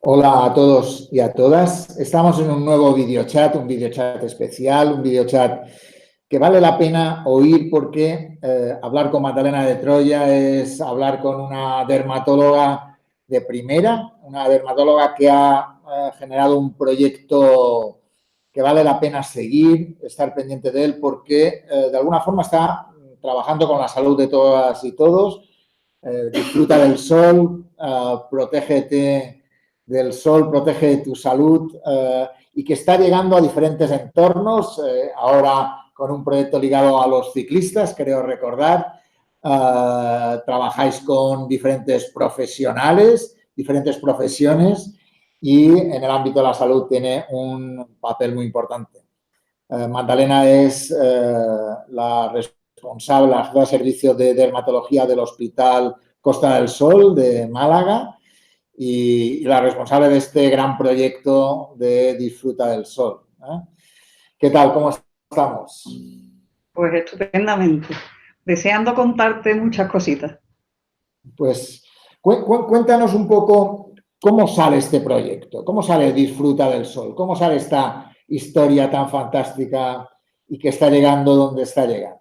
Hola a todos y a todas. Estamos en un nuevo videochat, un videochat especial, un videochat que vale la pena oír porque hablar con Magdalena de Troya es hablar con una dermatóloga de primera, una dermatóloga que ha generado un proyecto que vale la pena seguir, estar pendiente de él porque de alguna forma está trabajando con la salud de todas y todos. Disfruta del sol, protégete del sol, protege tu salud y que está llegando a diferentes entornos, ahora con un proyecto ligado a los ciclistas, creo recordar, trabajáis con diferentes profesionales, diferentes profesiones y en el ámbito de la salud tiene un papel muy importante. Magdalena es la responsable, la jefa de servicio de dermatología del Hospital Costa del Sol de Málaga y la responsable de este gran proyecto de Disfruta del Sol. ¿Qué tal? ¿Cómo estamos? Pues estupendamente. Deseando contarte muchas cositas. Pues cuéntanos un poco cómo sale este proyecto, cómo sale Disfruta del Sol, cómo sale esta historia tan fantástica y que está llegando donde está llegando.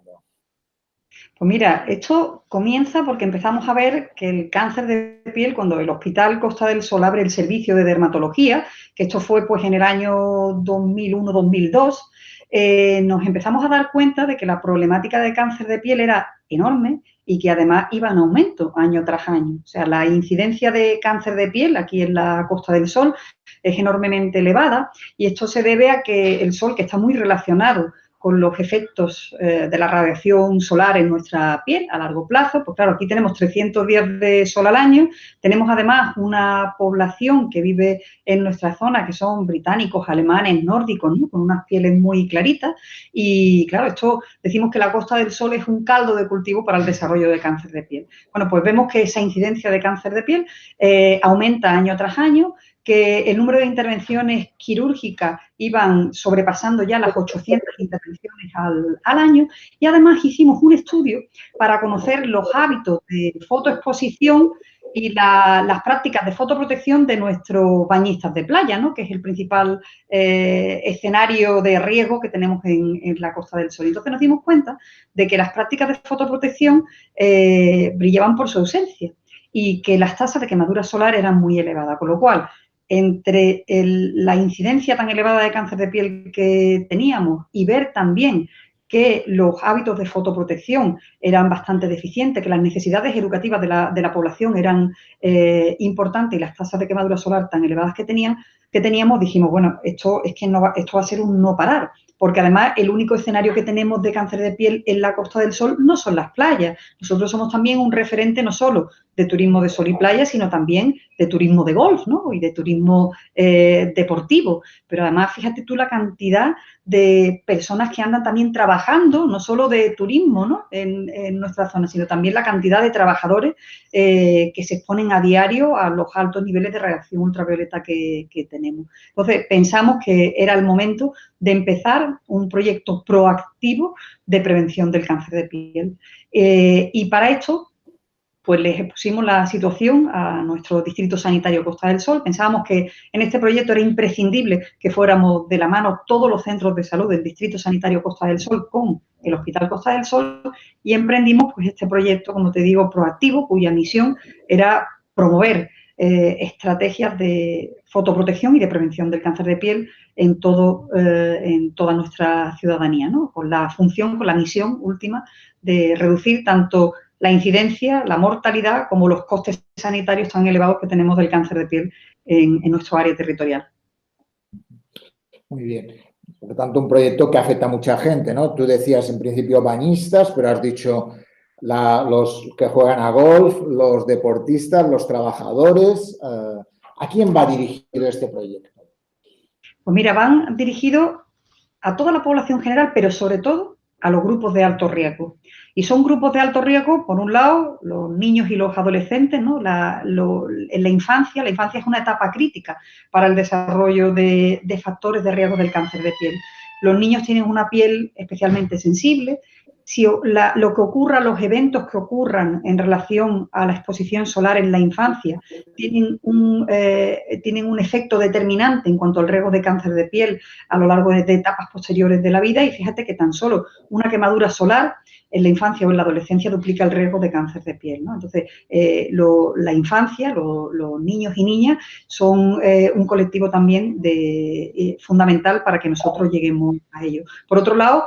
Pues mira, esto comienza porque empezamos a ver que el cáncer de piel, cuando el Hospital Costa del Sol abre el servicio de dermatología, que esto fue pues en el año 2001-2002, nos empezamos a dar cuenta de que la problemática de cáncer de piel era enorme y que además iba en aumento año tras año. O sea, la incidencia de cáncer de piel aquí en la Costa del Sol es enormemente elevada y esto se debe a que el sol, que está muy relacionado con los efectos de la radiación solar en nuestra piel a largo plazo. Pues claro, aquí tenemos 300 días de sol al año, tenemos además una población que vive en nuestra zona que son británicos, alemanes, nórdicos, ¿no? Con unas pieles muy claritas y claro, esto decimos que la Costa del Sol es un caldo de cultivo para el desarrollo de cáncer de piel. Bueno, pues vemos que esa incidencia de cáncer de piel aumenta año tras año, que el número de intervenciones quirúrgicas iban sobrepasando ya las 800 intervenciones al año y además hicimos un estudio para conocer los hábitos de fotoexposición y las prácticas de fotoprotección de nuestros bañistas de playa, ¿no? Que es el principal escenario de riesgo que tenemos en la Costa del Sol. Entonces nos dimos cuenta de que las prácticas de fotoprotección brillaban por su ausencia y que las tasas de quemadura solar eran muy elevadas, con lo cual entre la incidencia tan elevada de cáncer de piel que teníamos y ver también que los hábitos de fotoprotección eran bastante deficientes, que las necesidades educativas de la población eran importantes y las tasas de quemadura solar tan elevadas que teníamos, dijimos, bueno, esto va a ser un no parar, porque además el único escenario que tenemos de cáncer de piel en la Costa del Sol no son las playas. Nosotros somos también un referente no solo de turismo de sol y playa, sino también de turismo de golf, ¿no? Y de turismo deportivo. Pero además, fíjate tú la cantidad de personas que andan también trabajando, no solo de turismo, ¿no? en nuestra zona, sino también la cantidad de trabajadores que se exponen a diario a los altos niveles de radiación ultravioleta que tenemos. Entonces, pensamos que era el momento de empezar un proyecto proactivo de prevención del cáncer de piel. Y para esto, pues les expusimos la situación a nuestro Distrito Sanitario Costa del Sol. Pensábamos que en este proyecto era imprescindible que fuéramos de la mano todos los centros de salud del Distrito Sanitario Costa del Sol con el Hospital Costa del Sol y emprendimos pues este proyecto, como te digo, proactivo, cuya misión era promover estrategias de fotoprotección y de prevención del cáncer de piel en toda nuestra ciudadanía, ¿no? Con la función, con la misión última de reducir tanto la incidencia, la mortalidad, como los costes sanitarios tan elevados que tenemos del cáncer de piel en nuestro área territorial. Muy bien. Por lo tanto, un proyecto que afecta a mucha gente, ¿no? Tú decías en principio bañistas, pero has dicho los que juegan a golf, los deportistas, los trabajadores. ¿A quién va dirigido este proyecto? Pues mira, van dirigidos a toda la población general, pero sobre todo a los grupos de alto riesgo. Y son grupos de alto riesgo, por un lado, los niños y los adolescentes, ¿no? En la infancia es una etapa crítica para el desarrollo de factores de riesgo del cáncer de piel. Los niños tienen una piel especialmente sensible, lo que ocurra, los eventos que ocurran en relación a la exposición solar en la infancia tienen un efecto determinante en cuanto al riesgo de cáncer de piel a lo largo de etapas posteriores de la vida, y fíjate que tan solo una quemadura solar en la infancia o en la adolescencia duplica el riesgo de cáncer de piel, ¿no? Entonces, la infancia, los niños y niñas son un colectivo también fundamental para que nosotros lleguemos a ello. Por otro lado,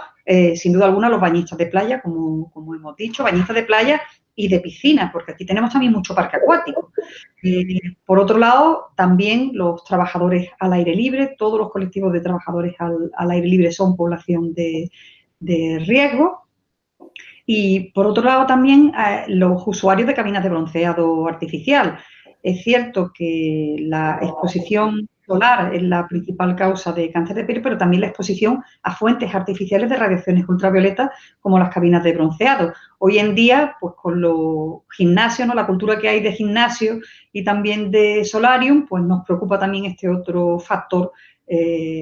sin duda alguna, los bañistas de playa, como hemos dicho, bañistas de playa y de piscina, porque aquí tenemos también mucho parque acuático. Por otro lado, también los trabajadores al aire libre, todos los colectivos de trabajadores al aire libre son población de riesgo. Y, por otro lado, también los usuarios de cabinas de bronceado artificial. Es cierto que la exposición solar es la principal causa de cáncer de piel, pero también la exposición a fuentes artificiales de radiaciones ultravioletas, como las cabinas de bronceado. Hoy en día, pues con los gimnasios, ¿no?, la cultura que hay de gimnasio y también de solarium, pues nos preocupa también este otro factor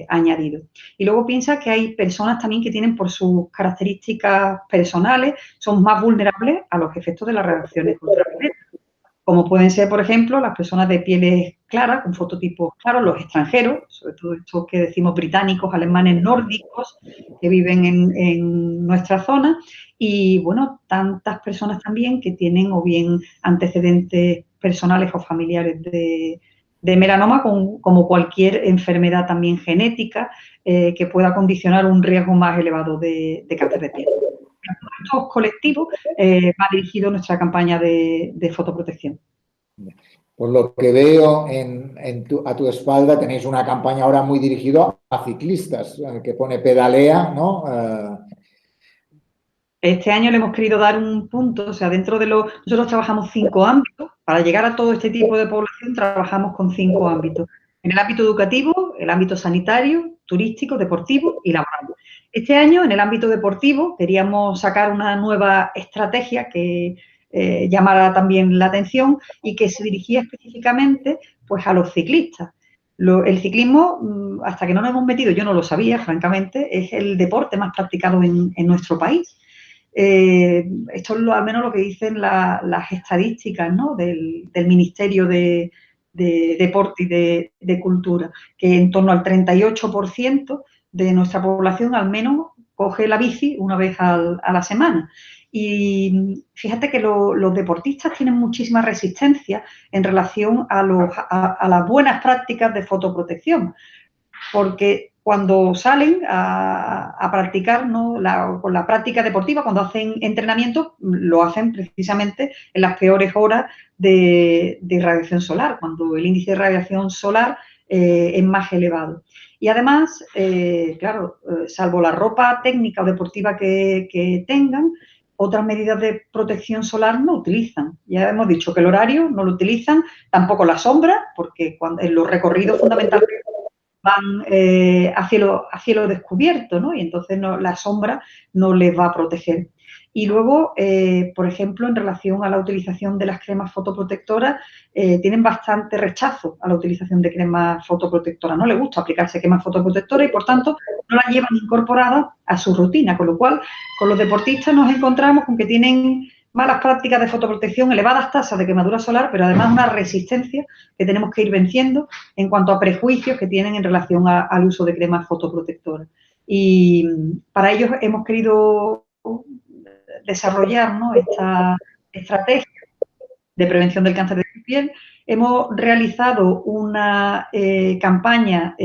añadido. Y luego piensa que hay personas también que tienen, por sus características personales, son más vulnerables a los efectos de las radiaciones ultravioletas, como pueden ser, por ejemplo, las personas de pieles claras, con fototipos claros, los extranjeros, sobre todo estos que decimos británicos, alemanes, nórdicos, que viven en nuestra zona, y, bueno, tantas personas también que tienen o bien antecedentes personales o familiares de melanoma, como cualquier enfermedad también genética que pueda condicionar un riesgo más elevado de cáncer de piel. A todos estos colectivos va dirigido nuestra campaña de fotoprotección. Por lo que veo a tu espalda tenéis una campaña ahora muy dirigida a ciclistas, que pone pedalea, ¿no? Este año le hemos querido dar un punto, o sea, nosotros trabajamos 5 ámbitos. Para llegar a todo este tipo de población trabajamos con 5 ámbitos. En el ámbito educativo, el ámbito sanitario, turístico, deportivo y laboral. Este año, en el ámbito deportivo, queríamos sacar una nueva estrategia que llamara también la atención y que se dirigía específicamente, pues, a los ciclistas. El ciclismo, hasta que no nos hemos metido, yo no lo sabía, francamente, es el deporte más practicado en nuestro país. Esto es al menos lo que dicen las estadísticas, ¿no?, del Ministerio de Deporte y de Cultura, que en torno al 38% de nuestra población al menos coge la bici una vez a la semana. Y fíjate que los deportistas tienen muchísima resistencia en relación a las buenas prácticas de fotoprotección, porque cuando salen a practicar, ¿no?, con la práctica deportiva, cuando hacen entrenamiento, lo hacen precisamente en las peores horas de radiación solar, cuando el índice de radiación solar es más elevado. Y además, claro, salvo la ropa técnica o deportiva que tengan, otras medidas de protección solar no utilizan. Ya hemos dicho que el horario no lo utilizan, tampoco la sombra, porque en los recorridos fundamentalmente van a cielo descubierto, ¿no? Y entonces la sombra no les va a proteger. Y luego, por ejemplo, en relación a la utilización de las cremas fotoprotectoras, tienen bastante rechazo a la utilización de cremas fotoprotectoras. No les gusta aplicarse cremas fotoprotectoras y, por tanto, no las llevan incorporadas a su rutina. Con lo cual, con los deportistas nos encontramos con que tienen malas prácticas de fotoprotección, elevadas tasas de quemadura solar, pero además una resistencia que tenemos que ir venciendo en cuanto a prejuicios que tienen en relación al uso de cremas fotoprotectoras. Y para ello hemos querido desarrollar, ¿no?, esta estrategia de prevención del cáncer de piel. Hemos realizado una campaña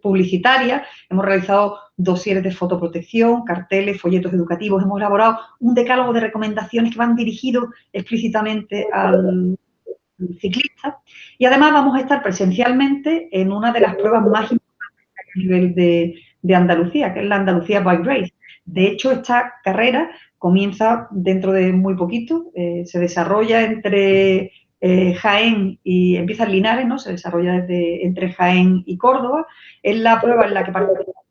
publicitaria, hemos realizado dosieres de fotoprotección, carteles, folletos educativos, hemos elaborado un decálogo de recomendaciones que van dirigidos explícitamente al ciclista, y además vamos a estar presencialmente en una de las pruebas más importantes a nivel de Andalucía, que es la Andalucía Bike Race. De hecho, esta carrera comienza dentro de muy poquito, se desarrolla entre Jaén y empieza en Linares, ¿no? Se desarrolla entre Jaén y Córdoba. Es la prueba en la que participan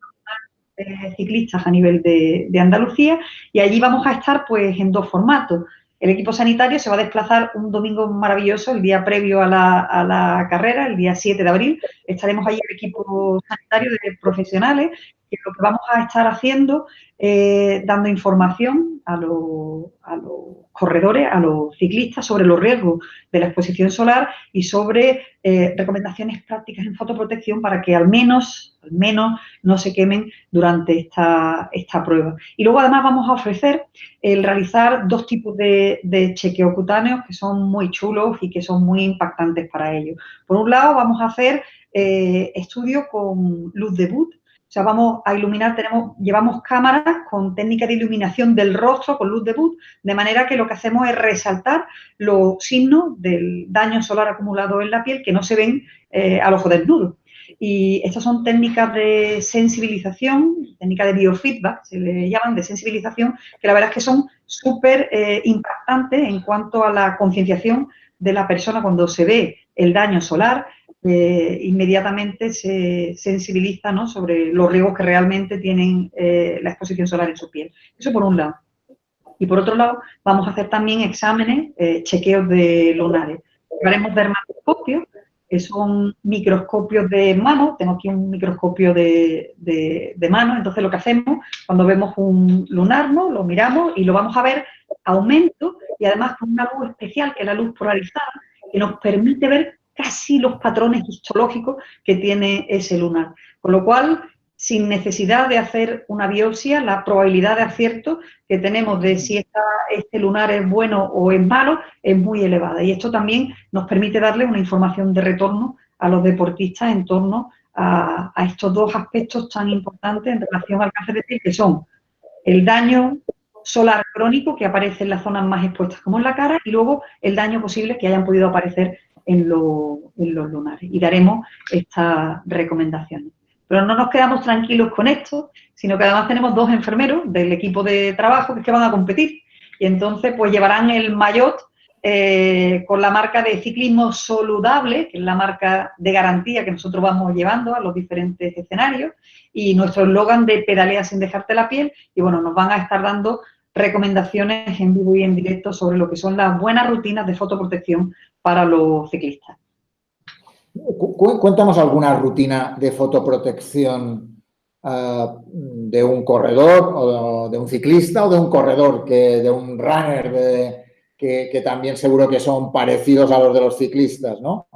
ciclistas a nivel de Andalucía, y allí vamos a estar, pues, en 2 formatos. El equipo sanitario se va a desplazar un domingo maravilloso, el día previo a la carrera, el día 7 de abril. Estaremos allí el equipo sanitario de profesionales que lo que vamos a estar haciendo dando información a los corredores, a los ciclistas sobre los riesgos de la exposición solar y sobre recomendaciones prácticas en fotoprotección para que al menos no se quemen durante esta prueba. Y luego además vamos a ofrecer el realizar 2 tipos de chequeo cutáneos que son muy chulos y que son muy impactantes para ellos. Por un lado vamos a hacer estudios con luz de Wood. O sea, vamos a iluminar, llevamos cámaras con técnica de iluminación del rostro con luz de Wood, de manera que lo que hacemos es resaltar los signos del daño solar acumulado en la piel que no se ven al ojo desnudo. Y estas son técnicas de sensibilización, técnicas de biofeedback, se le llaman de sensibilización, que la verdad es que son súper impactantes en cuanto a la concienciación de la persona cuando se ve el daño solar. Inmediatamente se sensibiliza, ¿no?, sobre los riesgos que realmente tienen la exposición solar en su piel. Eso por un lado. Y por otro lado, vamos a hacer también exámenes, chequeos de lunares. Haremos dermatoscopios, que son microscopios de mano. Tengo aquí un microscopio de mano. Entonces, lo que hacemos, cuando vemos un lunar, ¿no?, lo miramos y lo vamos a ver aumento y además con una luz especial, que es la luz polarizada, que nos permite ver casi los patrones histológicos que tiene ese lunar. Con lo cual, sin necesidad de hacer una biopsia, la probabilidad de acierto que tenemos de si este lunar es bueno o es malo es muy elevada. Y esto también nos permite darle una información de retorno a los deportistas en torno a estos 2 aspectos tan importantes en relación al cáncer de piel, que son el daño solar crónico que aparece en las zonas más expuestas, como en la cara, y luego el daño posible que hayan podido aparecer en los lunares. Y daremos estas recomendaciones. Pero no nos quedamos tranquilos con esto, sino que además tenemos 2 enfermeros del equipo de trabajo que van a competir. Y entonces, pues llevarán el maillot con la marca de ciclismo saludable, que es la marca de garantía que nosotros vamos llevando a los diferentes escenarios, y nuestro eslogan de pedalea sin dejarte la piel. Y bueno, nos van a estar dando recomendaciones en vivo y en directo sobre lo que son las buenas rutinas de fotoprotección para los ciclistas. Cuéntanos alguna rutina de fotoprotección de un corredor o de un ciclista o de un corredor, de un runner, que también seguro que son parecidos a los de los ciclistas, ¿no?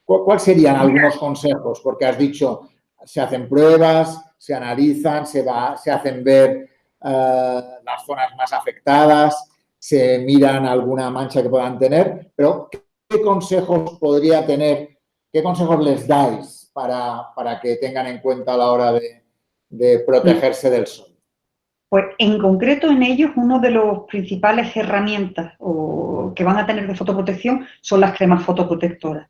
¿Cuáles serían algunos consejos? Porque has dicho, se hacen pruebas, se analizan, se hacen ver las zonas más afectadas, se miran alguna mancha que puedan tener, pero ¿qué consejos podría tener? ¿Qué consejos les dais para que tengan en cuenta a la hora de protegerse del sol? Pues en concreto en ellos uno de los principales herramientas que van a tener de fotoprotección son las cremas fotoprotectoras.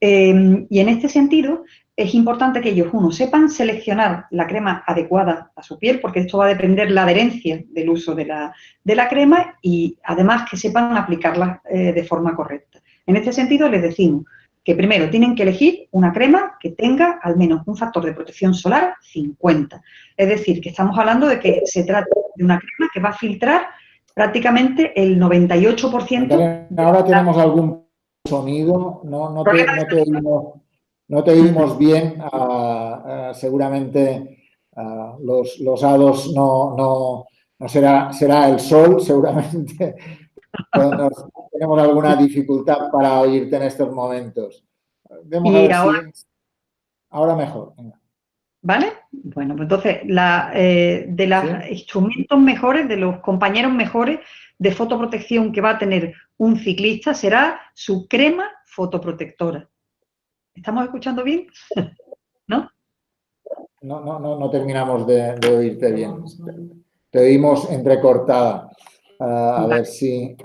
Y en este sentido es importante que ellos, uno, sepan seleccionar la crema adecuada a su piel, porque esto va a depender la adherencia del uso de la crema, y además que sepan aplicarla de forma correcta. En este sentido les decimos que primero tienen que elegir una crema que tenga al menos un factor de protección solar 50. Es decir, que estamos hablando de que se trata de una crema que va a filtrar prácticamente el 98%. Ahora tenemos algún sonido, no te oímos bien, seguramente los hados no será el sol, seguramente. Tenemos alguna dificultad para oírte en estos momentos. Vamos a ver si ahora mejor. Venga. ¿Vale? Bueno, pues entonces, de los instrumentos mejores, de los compañeros mejores de fotoprotección que va a tener un ciclista será su crema fotoprotectora. ¿Estamos escuchando bien? ¿No? No terminamos de oírte bien. Te oímos entrecortada. A ver si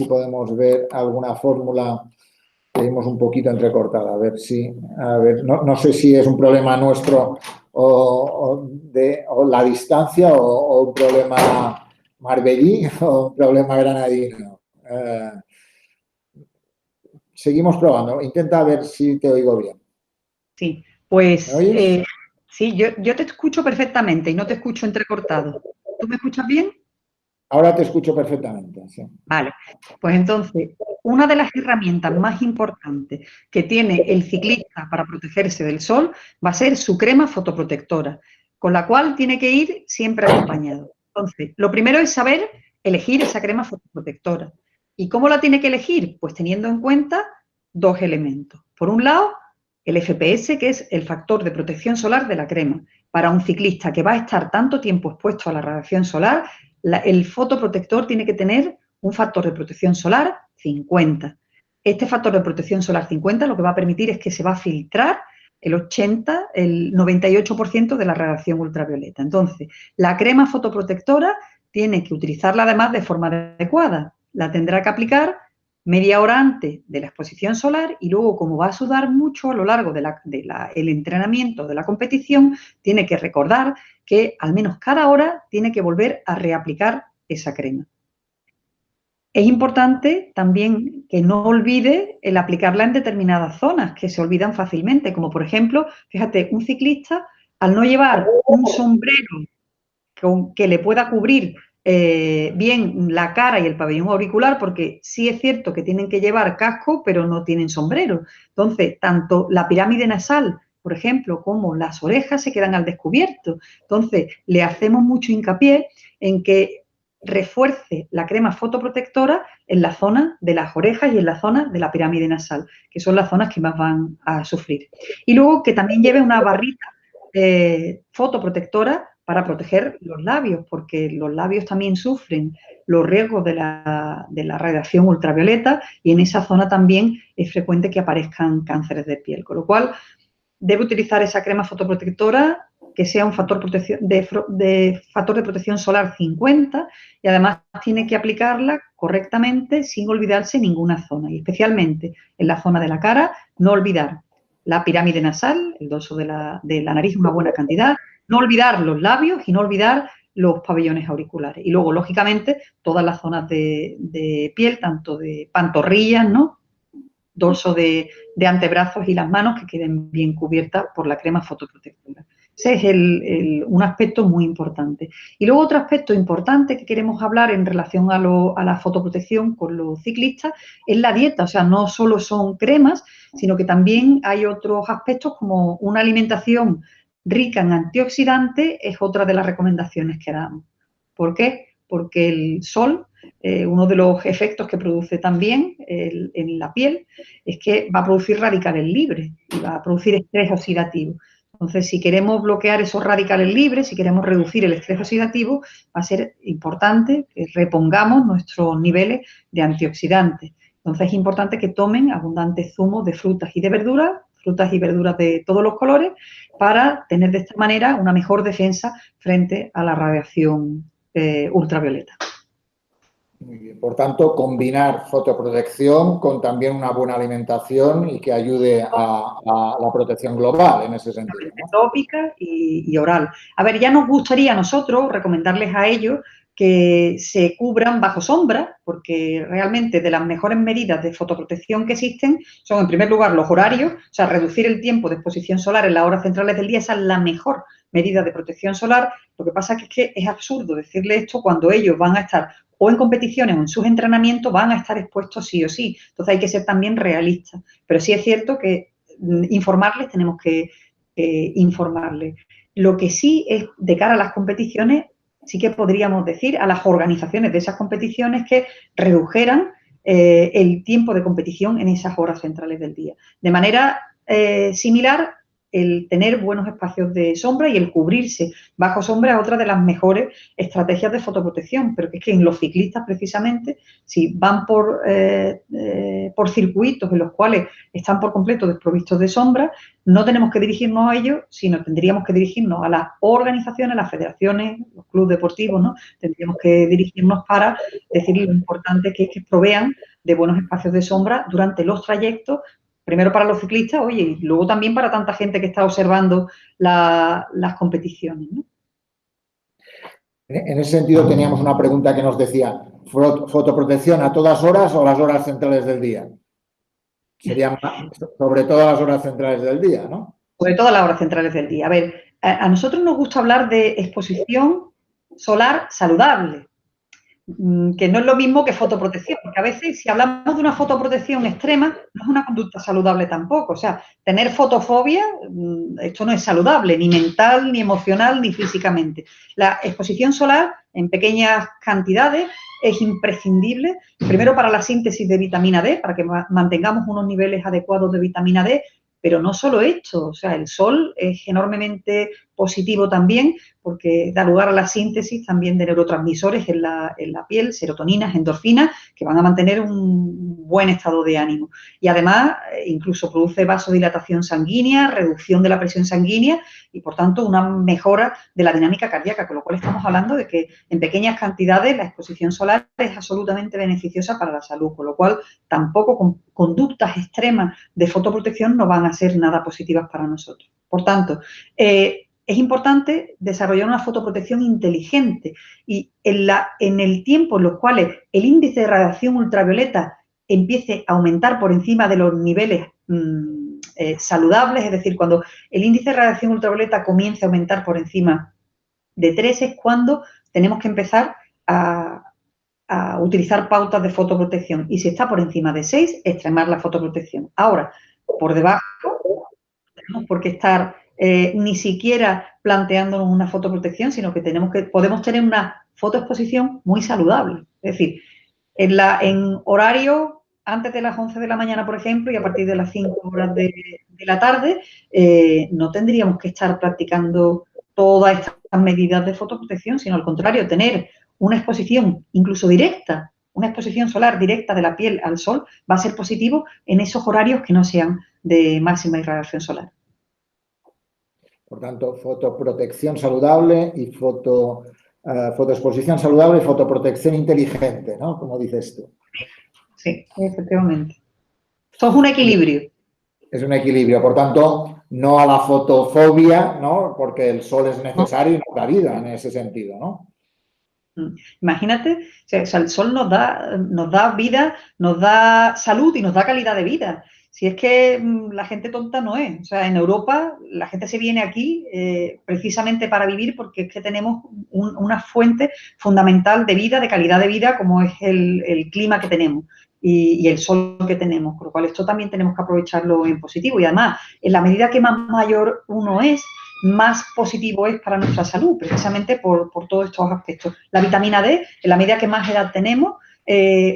podemos ver alguna fórmula. Te oímos un poquito entrecortada. No sé si es un problema nuestro o la distancia o un problema marbellí o un problema granadino. Seguimos probando. Intenta ver si te oigo bien. Sí, pues ¿Me oyes? sí, yo te escucho perfectamente y no te escucho entrecortado. ¿Tú me escuchas bien? Ahora te escucho perfectamente. Sí. Vale, pues entonces, una de las herramientas más importantes que tiene el ciclista para protegerse del sol va a ser su crema fotoprotectora. con la cual tiene que ir siempre acompañado. Entonces, lo primero es saber elegir esa crema fotoprotectora. ¿Y cómo la tiene que elegir? Pues teniendo en cuenta dos elementos. Por un lado, el FPS, que es el factor de protección solar de la crema. Para un ciclista que va a estar tanto tiempo expuesto a la radiación solar, el fotoprotector tiene que tener un factor de protección solar 50. Este factor de protección solar 50 lo que va a permitir es que se va a filtrar el 80, el 98% de la radiación ultravioleta. Entonces, la crema fotoprotectora tiene que utilizarla además de forma adecuada. La tendrá que aplicar media hora antes de la exposición solar y luego, como va a sudar mucho a lo largo del entrenamiento de la competición, tiene que recordar que al menos cada hora tiene que volver a reaplicar esa crema. Es importante también que no olvide el aplicarla en determinadas zonas que se olvidan fácilmente, como por ejemplo, fíjate, un ciclista al no llevar un sombrero que le pueda cubrir bien la cara y el pabellón auricular, porque sí es cierto que tienen que llevar casco, pero no tienen sombrero. Entonces, tanto la pirámide nasal, por ejemplo, como las orejas se quedan al descubierto. Entonces, le hacemos mucho hincapié en que refuerce la crema fotoprotectora en la zona de las orejas y en la zona de la pirámide nasal, que son las zonas que más van a sufrir. Y luego que también lleve una barrita fotoprotectora para proteger los labios, porque los labios también sufren los riesgos de la radiación ultravioleta y en esa zona también es frecuente que aparezcan cánceres de piel, con lo cual debe utilizar esa crema fotoprotectora que sea un factor factor de protección solar 50 y además tiene que aplicarla correctamente sin olvidarse ninguna zona y especialmente en la zona de la cara, no olvidar la pirámide nasal, el dorso de la nariz una buena cantidad, no olvidar los labios y no olvidar los pabellones auriculares. Y luego, lógicamente, todas las zonas de piel, tanto de pantorrillas, ¿no?, dorso de antebrazos y las manos que queden bien cubiertas por la crema fotoprotectora. Ese es un aspecto muy importante. Y luego otro aspecto importante que queremos hablar en relación a la fotoprotección con los ciclistas es la dieta. O sea, no solo son cremas, sino que también hay otros aspectos como una alimentación rica en antioxidantes es otra de las recomendaciones que damos. ¿Por qué? Porque el sol, uno de los efectos que produce también en la piel es que va a producir radicales libres y va a producir estrés oxidativo. Entonces, si queremos bloquear esos radicales libres, si queremos reducir el estrés oxidativo, va a ser importante que repongamos nuestros niveles de antioxidantes. Entonces, es importante que tomen abundantes zumos de frutas y verduras de todos los colores, para tener de esta manera una mejor defensa frente a la radiación ultravioleta. Muy bien. Por tanto, combinar fotoprotección con también una buena alimentación y que ayude a la protección global en ese sentido, ¿no? Tópica y oral. A ver, ya nos gustaría a nosotros recomendarles a ellos que se cubran bajo sombra, porque realmente de las mejores medidas de fotoprotección que existen son, en primer lugar, los horarios, o sea, reducir el tiempo de exposición solar en las horas centrales del día, esa es la mejor medida de protección solar. Lo que pasa es que es absurdo decirle esto cuando ellos van a estar o en competiciones o en sus entrenamientos, van a estar expuestos sí o sí. Entonces hay que ser también realistas. Pero sí es cierto que informarles tenemos que informarles. Lo que sí es de cara a las competiciones, sí que podríamos decir a las organizaciones de esas competiciones que redujeran el tiempo de competición en esas horas centrales del día. De manera similar, el tener buenos espacios de sombra y el cubrirse bajo sombra es otra de las mejores estrategias de fotoprotección, pero es que en los ciclistas precisamente, si van por circuitos en los cuales están por completo desprovistos de sombra, no tenemos que dirigirnos a ellos, sino tendríamos que dirigirnos a las organizaciones, las federaciones, los clubes deportivos, ¿no? Tendríamos que dirigirnos para decir lo importante que es que provean de buenos espacios de sombra durante los trayectos, primero para los ciclistas, oye, y luego también para tanta gente que está observando las competiciones, ¿no? En ese sentido, teníamos una pregunta que nos decía, ¿fotoprotección a todas horas o las horas centrales del día? Serían sobre todo las horas centrales del día, ¿no? Sobre todo las horas centrales del día. A ver, a nosotros nos gusta hablar de exposición solar saludable. que no es lo mismo que fotoprotección, porque a veces si hablamos de una fotoprotección extrema, no es una conducta saludable tampoco. O sea, tener fotofobia, esto no es saludable, ni mental, ni emocional, ni físicamente. La exposición solar en pequeñas cantidades es imprescindible, primero para la síntesis de vitamina D, para que mantengamos unos niveles adecuados de vitamina D, pero no solo esto, o sea, el sol es enormemente positivo también porque da lugar a la síntesis también de neurotransmisores en la piel, serotoninas, endorfinas, que van a mantener un buen estado de ánimo. Y además, incluso produce vasodilatación sanguínea, reducción de la presión sanguínea y, por tanto, una mejora de la dinámica cardíaca, con lo cual estamos hablando de que en pequeñas cantidades la exposición solar es absolutamente beneficiosa para la salud, con lo cual tampoco con conductas extremas de fotoprotección no van a ser nada positivas para nosotros. Por tanto, es importante desarrollar una fotoprotección inteligente y en el tiempo en los cuales el índice de radiación ultravioleta empiece a aumentar por encima de los niveles saludables, es decir, cuando el índice de radiación ultravioleta comience a aumentar por encima de 3 es cuando tenemos que empezar a utilizar pautas de fotoprotección y si está por encima de 6, extremar la fotoprotección. Ahora, por debajo, no tenemos por qué estar ni siquiera planteándonos una fotoprotección, sino que podemos tener una fotoexposición muy saludable. Es decir, en horario antes de las 11 de la mañana, por ejemplo, y a partir de las 5 horas de la tarde, no tendríamos que estar practicando todas estas medidas de fotoprotección, sino al contrario, tener una exposición incluso directa, una exposición solar directa de la piel al sol, va a ser positivo en esos horarios que no sean de máxima irradiación solar. Por tanto, fotoprotección saludable y fotoexposición saludable y fotoprotección inteligente, ¿no? Como dices tú. Sí, efectivamente. Esto es un equilibrio. Es un equilibrio, por tanto, no a la fotofobia, ¿no? Porque el sol es necesario y nos da vida en ese sentido, ¿no? Imagínate, o sea, el sol nos da vida, nos da salud y nos da calidad de vida. Si es que la gente tonta no es. O sea, en Europa la gente se viene aquí precisamente para vivir porque es que tenemos una fuente fundamental de vida, de calidad de vida, como es el clima que tenemos y el sol que tenemos. Con lo cual, esto también tenemos que aprovecharlo en positivo. Y además, en la medida que más mayor uno es, más positivo es para nuestra salud, precisamente por todos estos aspectos. La vitamina D, en la medida que más edad tenemos,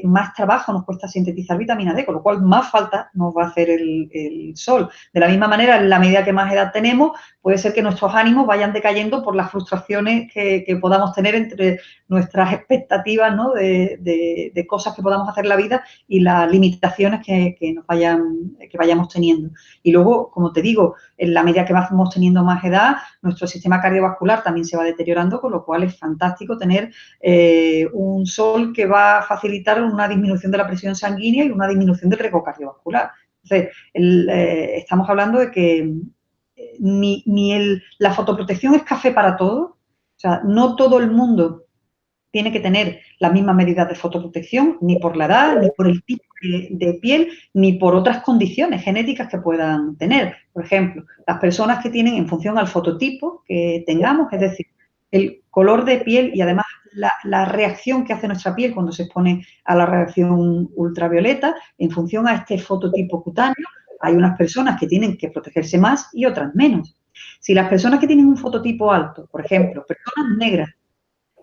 más trabajo nos cuesta sintetizar vitamina D, con lo cual más falta nos va a hacer el sol. De la misma manera, en la medida que más edad tenemos, puede ser que nuestros ánimos vayan decayendo por las frustraciones que podamos tener entre nuestras expectativas, ¿no? de cosas que podamos hacer en la vida y las limitaciones que vayamos teniendo. Y luego, como te digo, en la medida que vamos teniendo más edad, nuestro sistema cardiovascular también se va deteriorando, con lo cual es fantástico tener un sol que va a facilitar una disminución de la presión sanguínea y una disminución del riesgo cardiovascular. Entonces, estamos hablando de que la fotoprotección es café para todos. O sea, no todo el mundo tiene que tener las mismas medidas de fotoprotección, ni por la edad, ni por el tipo de piel, ni por otras condiciones genéticas que puedan tener. Por ejemplo, las personas que tienen, en función al fototipo que tengamos, es decir, el color de piel y además la reacción que hace nuestra piel cuando se expone a la radiación ultravioleta, en función a este fototipo cutáneo, hay unas personas que tienen que protegerse más y otras menos. Si las personas que tienen un fototipo alto, por ejemplo, personas negras,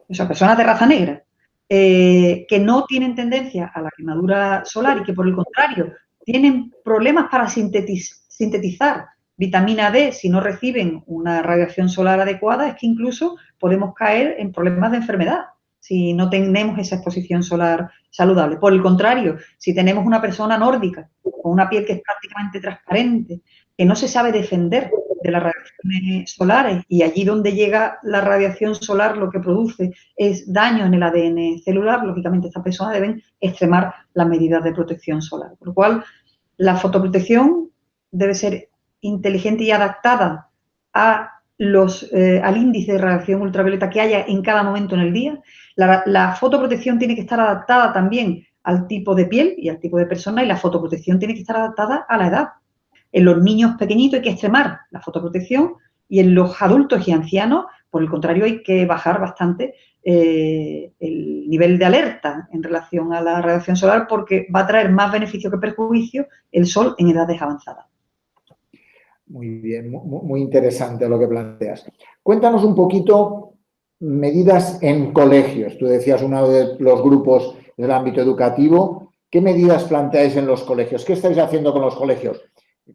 o sea, personas de raza negra, que no tienen tendencia a la quemadura solar y que, por el contrario, tienen problemas para sintetizar vitamina D si no reciben una radiación solar adecuada, es que incluso podemos caer en problemas de enfermedad si no tenemos esa exposición solar saludable. Por el contrario, si tenemos una persona nórdica con una piel que es prácticamente transparente, que no se sabe defender de las radiaciones solares y allí donde llega la radiación solar lo que produce es daño en el ADN celular, lógicamente estas personas deben extremar las medidas de protección solar. Por lo cual, la fotoprotección debe ser inteligente y adaptada al índice de radiación ultravioleta que haya en cada momento en el día. La fotoprotección tiene que estar adaptada también al tipo de piel y al tipo de persona y la fotoprotección tiene que estar adaptada a la edad. En los niños pequeñitos hay que extremar la fotoprotección Y en los adultos y ancianos, por el contrario, hay que bajar bastante el nivel de alerta en relación a la radiación solar porque va a traer más beneficio que perjuicio el sol en edades avanzadas. Muy bien, muy interesante lo que planteas. Cuéntanos un poquito medidas en colegios. Tú decías uno de los grupos del ámbito educativo. ¿Qué medidas planteáis en los colegios? ¿Qué estáis haciendo con los colegios?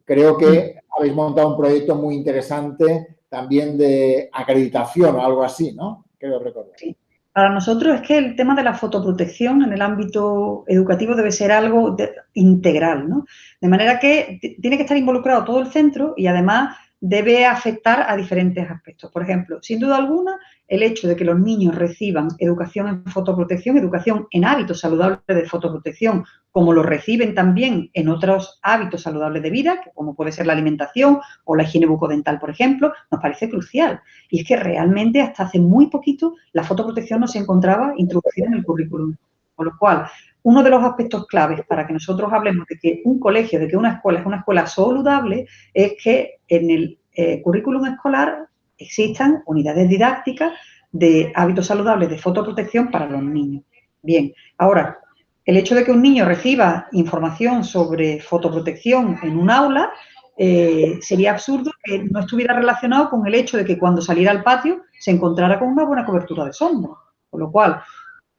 Creo que habéis montado un proyecto muy interesante también de acreditación o algo así, ¿no? Creo recordar. Sí. Para nosotros es que el tema de la fotoprotección en el ámbito educativo debe ser algo integral, ¿no? De manera que tiene que estar involucrado todo el centro y además debe afectar a diferentes aspectos. Por ejemplo, sin duda alguna, el hecho de que los niños reciban educación en fotoprotección, educación en hábitos saludables de fotoprotección, como lo reciben también en otros hábitos saludables de vida, como puede ser la alimentación o la higiene bucodental, por ejemplo, nos parece crucial. Y es que realmente hasta hace muy poquito la fotoprotección no se encontraba introducida en el currículum. Con lo cual, uno de los aspectos claves para que nosotros hablemos de que un colegio, de que una escuela es una escuela saludable, es que en el currículum escolar existan unidades didácticas de hábitos saludables de fotoprotección para los niños. Bien, ahora, el hecho de que un niño reciba información sobre fotoprotección en un aula sería absurdo que no estuviera relacionado con el hecho de que cuando saliera al patio se encontrara con una buena cobertura de sombra. Con lo cual,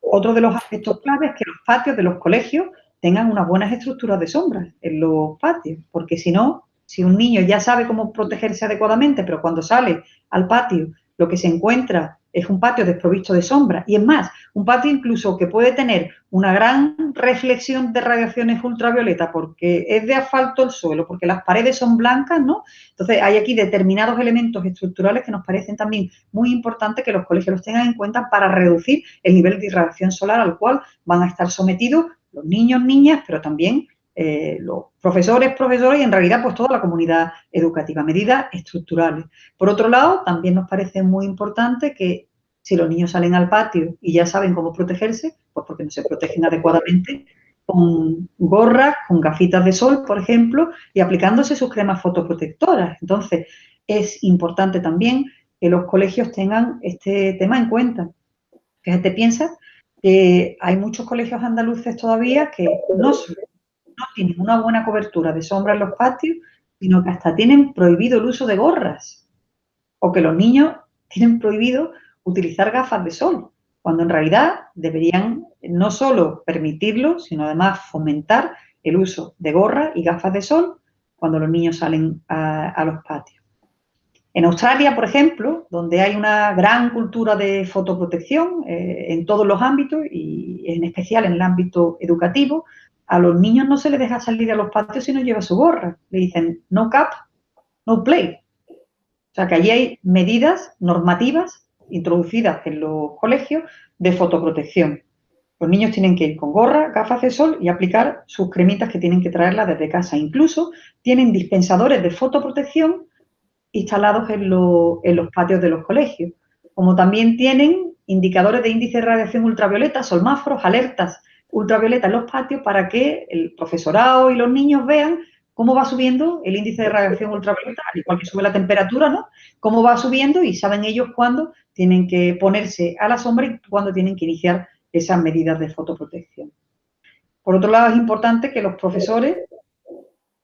otro de los aspectos claves es que los patios de los colegios tengan unas buenas estructuras de sombra en los patios, porque si no, si un niño ya sabe cómo protegerse adecuadamente, pero cuando sale al patio lo que se encuentra es un patio desprovisto de sombra, y es más, un patio incluso que puede tener una gran reflexión de radiaciones ultravioleta porque es de asfalto el suelo, porque las paredes son blancas, ¿no? Entonces hay aquí determinados elementos estructurales que nos parecen también muy importantes que los colegios los tengan en cuenta para reducir el nivel de irradiación solar al cual van a estar sometidos los niños, niñas, pero también los profesores, profesoras y en realidad pues toda la comunidad educativa, medidas estructurales. Por otro lado, también nos parece muy importante que si los niños salen al patio y ya saben cómo protegerse, pues porque no se protegen adecuadamente, con gorras, con gafitas de sol, por ejemplo, y aplicándose sus cremas fotoprotectoras. Entonces, es importante también que los colegios tengan este tema en cuenta. Fíjate, piensa que hay muchos colegios andaluces todavía que no tienen una buena cobertura de sombra en los patios, sino que hasta tienen prohibido el uso de gorras, o que los niños tienen prohibido utilizar gafas de sol, cuando en realidad deberían no solo permitirlo, sino además fomentar el uso de gorras y gafas de sol cuando los niños salen a los patios. En Australia, por ejemplo, donde hay una gran cultura de fotoprotección en todos los ámbitos y en especial en el ámbito educativo, a los niños no se les deja salir a los patios si no lleva su gorra. Le dicen no cap, no play. O sea que allí hay medidas normativas introducidas en los colegios de fotoprotección. Los niños tienen que ir con gorra, gafas de sol y aplicar sus cremitas que tienen que traerlas desde casa. Incluso tienen dispensadores de fotoprotección instalados en los patios de los colegios. Como también tienen indicadores de índice de radiación ultravioleta, solmáforos, alertas ultravioleta en los patios para que el profesorado y los niños vean cómo va subiendo el índice de radiación ultravioleta, al igual que sube la temperatura, ¿no? Cómo va subiendo y saben ellos cuándo tienen que ponerse a la sombra y cuándo tienen que iniciar esas medidas de fotoprotección. Por otro lado, es importante que los profesores,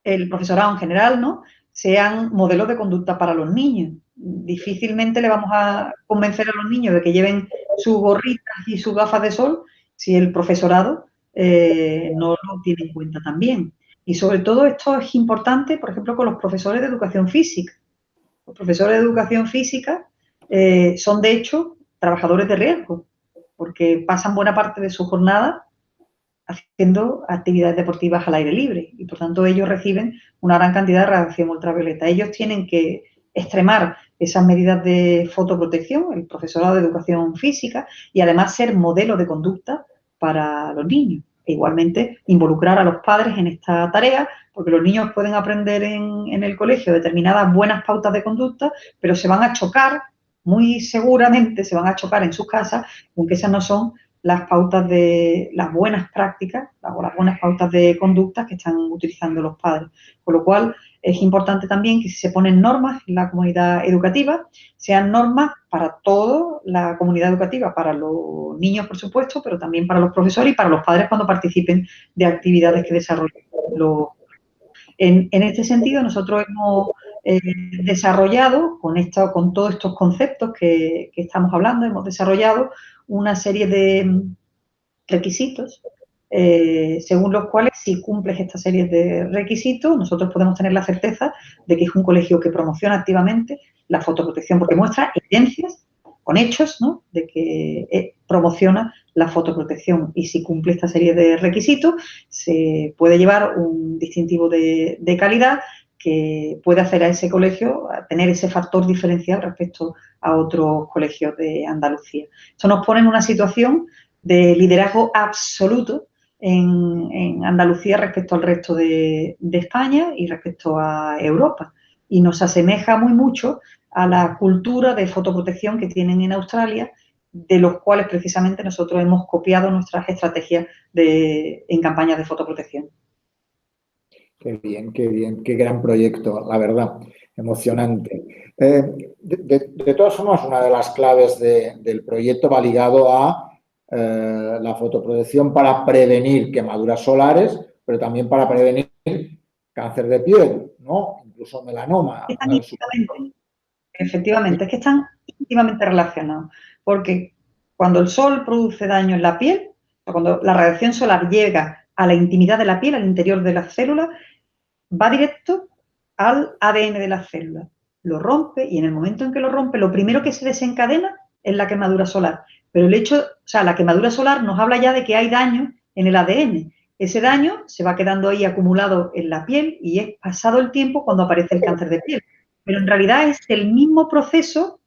el profesorado en general, ¿no?, sean modelos de conducta para los niños. Difícilmente le vamos a convencer a los niños de que lleven sus gorritas y sus gafas de sol si el profesorado no lo tiene en cuenta también. Y sobre todo esto es importante, por ejemplo, con los profesores de educación física. Los profesores de educación física son, de hecho, trabajadores de riesgo, porque pasan buena parte de su jornada haciendo actividades deportivas al aire libre y, por tanto, ellos reciben una gran cantidad de radiación ultravioleta. Ellos tienen que extremar esas medidas de fotoprotección, el profesorado de educación física, y además ser modelo de conducta para los niños. E igualmente, involucrar a los padres en esta tarea, porque los niños pueden aprender en el colegio determinadas buenas pautas de conducta, pero se van a chocar, muy seguramente se van a chocar en sus casas, aunque esas no son las pautas de las buenas prácticas o las buenas pautas de conducta que están utilizando los padres. Con lo cual, es importante también que si se ponen normas en la comunidad educativa, sean normas para toda la comunidad educativa, para los niños, por supuesto, pero también para los profesores y para los padres cuando participen de actividades que desarrollen los. En este sentido, nosotros hemos desarrollado, con todos estos conceptos que estamos hablando, hemos desarrollado una serie de requisitos según los cuales, si cumples esta serie de requisitos, nosotros podemos tener la certeza de que es un colegio que promociona activamente la fotoprotección, porque muestra evidencias con hechos, ¿no?, de que promociona la fotoprotección. Y si cumple esta serie de requisitos, se puede llevar un distintivo de calidad que puede hacer a ese colegio a tener ese factor diferencial respecto a otros colegios de Andalucía. Esto nos pone en una situación de liderazgo absoluto en Andalucía respecto al resto de España y respecto a Europa. Y nos asemeja muy mucho a la cultura de fotoprotección que tienen en Australia, de los cuales precisamente nosotros hemos copiado nuestras estrategias en campañas de fotoprotección. Qué bien, qué gran proyecto, la verdad, emocionante. De todas formas, una de las claves del proyecto va ligado a la fotoprotección para prevenir quemaduras solares, pero también para prevenir cáncer de piel, ¿no? Incluso melanoma. Efectivamente, es que están íntimamente relacionados, porque cuando el sol produce daño en la piel, o cuando la radiación solar llega a la intimidad de la piel, al interior de las células, va directo al ADN de las células, lo rompe y en el momento en que lo rompe, lo primero que se desencadena es la quemadura solar. Pero el hecho, o sea, la quemadura solar nos habla ya de que hay daño en el ADN. Ese daño se va quedando ahí acumulado en la piel y es pasado el tiempo cuando aparece el cáncer de piel. Pero en realidad es el mismo proceso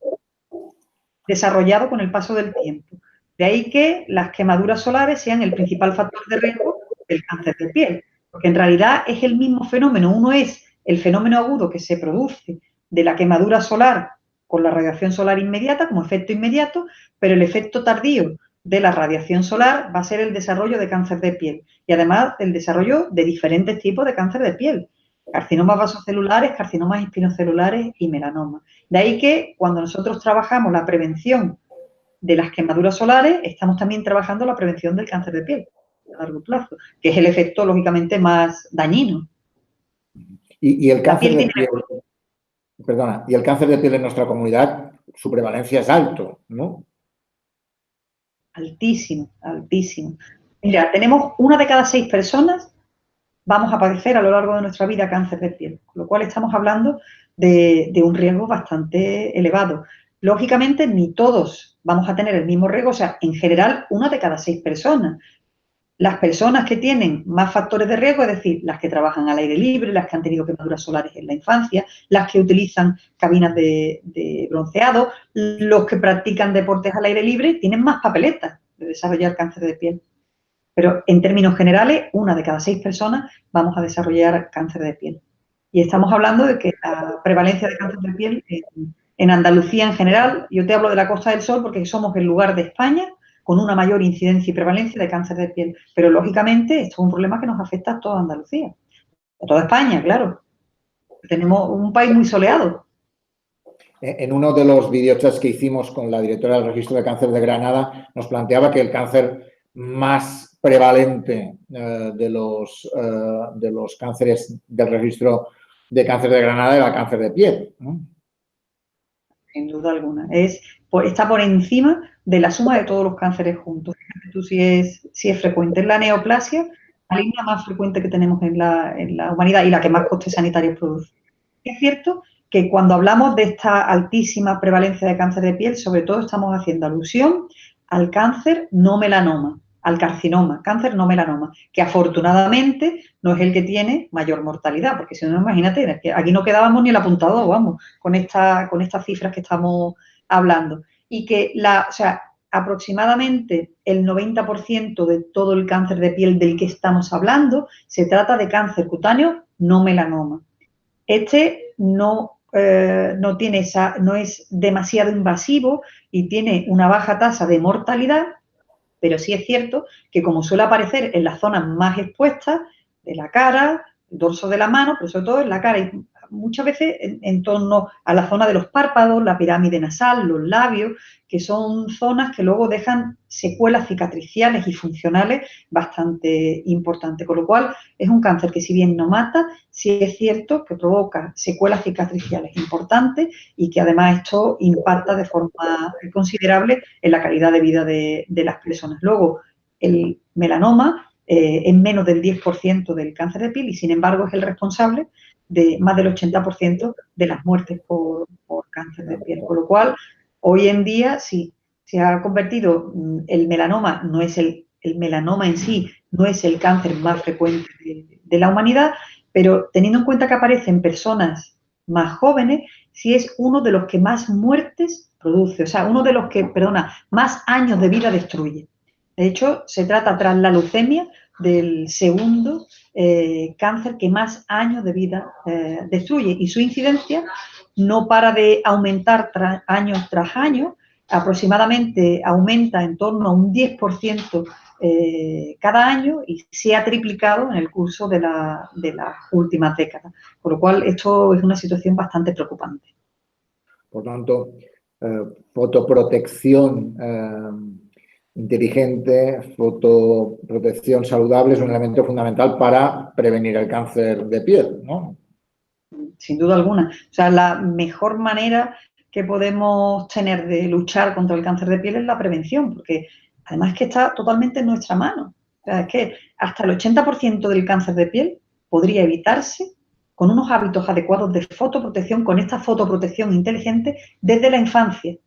desarrollado con el paso del tiempo. De ahí que las quemaduras solares sean el principal factor de riesgo del cáncer de piel, porque en realidad es el mismo fenómeno. Uno es el fenómeno agudo que se produce de la quemadura solar con la radiación solar inmediata, como efecto inmediato, pero el efecto tardío de la radiación solar va a ser el desarrollo de cáncer de piel y además el desarrollo de diferentes tipos de cáncer de piel. Carcinomas vasocelulares, carcinomas espinocelulares y melanoma. De ahí que cuando nosotros trabajamos la prevención de las quemaduras solares, estamos también trabajando la prevención del cáncer de piel a largo plazo, que es el efecto, lógicamente, más dañino. Y el cáncer de piel, perdona, y el cáncer de piel en nuestra comunidad, su prevalencia es alto, ¿no? Altísimo, altísimo. Mira, tenemos 1 de cada 6 personas vamos a padecer a lo largo de nuestra vida cáncer de piel, con lo cual estamos hablando de un riesgo bastante elevado. Lógicamente, ni todos vamos a tener el mismo riesgo, o sea, en general, 1 de cada 6 personas. Las personas que tienen más factores de riesgo, es decir, las que trabajan al aire libre, las que han tenido quemaduras solares en la infancia, las que utilizan cabinas de bronceado, los que practican deportes al aire libre, tienen más papeletas de desarrollar cáncer de piel. Pero en términos generales, 1 de cada 6 personas vamos a desarrollar cáncer de piel. Y estamos hablando de que la prevalencia de cáncer de piel en Andalucía en general, yo te hablo de la Costa del Sol porque somos el lugar de España con una mayor incidencia y prevalencia de cáncer de piel. Pero, lógicamente, esto es un problema que nos afecta a toda Andalucía, a toda España, claro. Tenemos un país muy soleado. En uno de los videochats que hicimos con la directora del Registro de Cáncer de Granada, nos planteaba que el cáncer más prevalente de los cánceres del Registro de Cáncer de Granada era el cáncer de piel, ¿no? Sin duda alguna. Está por encima de la suma de todos los cánceres juntos. Fíjate tú si es frecuente. Es la neoplasia maligna más frecuente que tenemos en la humanidad y la que más costes sanitarios produce. Es cierto que cuando hablamos de esta altísima prevalencia de cáncer de piel, sobre todo estamos haciendo alusión al cáncer no melanoma, al carcinoma, cáncer no melanoma, que afortunadamente no es el que tiene mayor mortalidad, porque si no, imagínate, es que aquí no quedábamos ni el apuntado, vamos, con estas cifras que estamos hablando. Y que aproximadamente el 90% de todo el cáncer de piel del que estamos hablando se trata de cáncer cutáneo no melanoma. Este no es demasiado invasivo y tiene una baja tasa de mortalidad, pero sí es cierto que como suele aparecer en las zonas más expuestas de la cara, el dorso de la mano, pero sobre todo en la cara y muchas veces en torno a la zona de los párpados, la pirámide nasal, los labios, que son zonas que luego dejan secuelas cicatriciales y funcionales bastante importantes. Con lo cual, es un cáncer que si bien no mata, sí es cierto que provoca secuelas cicatriciales importantes y que además esto impacta de forma considerable en la calidad de vida de las personas. Luego, el melanoma es menos del 10% del cáncer de piel y, sin embargo, es el responsable de más del 80% de las muertes por cáncer de piel. Con lo cual, hoy en día sí se ha convertido, el melanoma no es el melanoma en sí, no es el cáncer más frecuente de la humanidad, pero teniendo en cuenta que aparece en personas más jóvenes, sí es uno de los que más muertes produce, o sea, uno de los que, perdona, más años de vida destruye. De hecho, se trata, tras la leucemia, del segundo cáncer que más años de vida destruye, y su incidencia no para de aumentar año tras año. Aproximadamente aumenta en torno a un 10% cada año y se ha triplicado en el curso de las últimas décadas. Con lo cual, esto es una situación bastante preocupante. Por tanto, fotoprotección inteligente, fotoprotección saludable es un elemento fundamental para prevenir el cáncer de piel, ¿no? Sin duda alguna. O sea, la mejor manera que podemos tener de luchar contra el cáncer de piel es la prevención, porque además es que está totalmente en nuestra mano. O sea, es que hasta el 80% del cáncer de piel podría evitarse con unos hábitos adecuados de fotoprotección, con esta fotoprotección inteligente desde la infancia.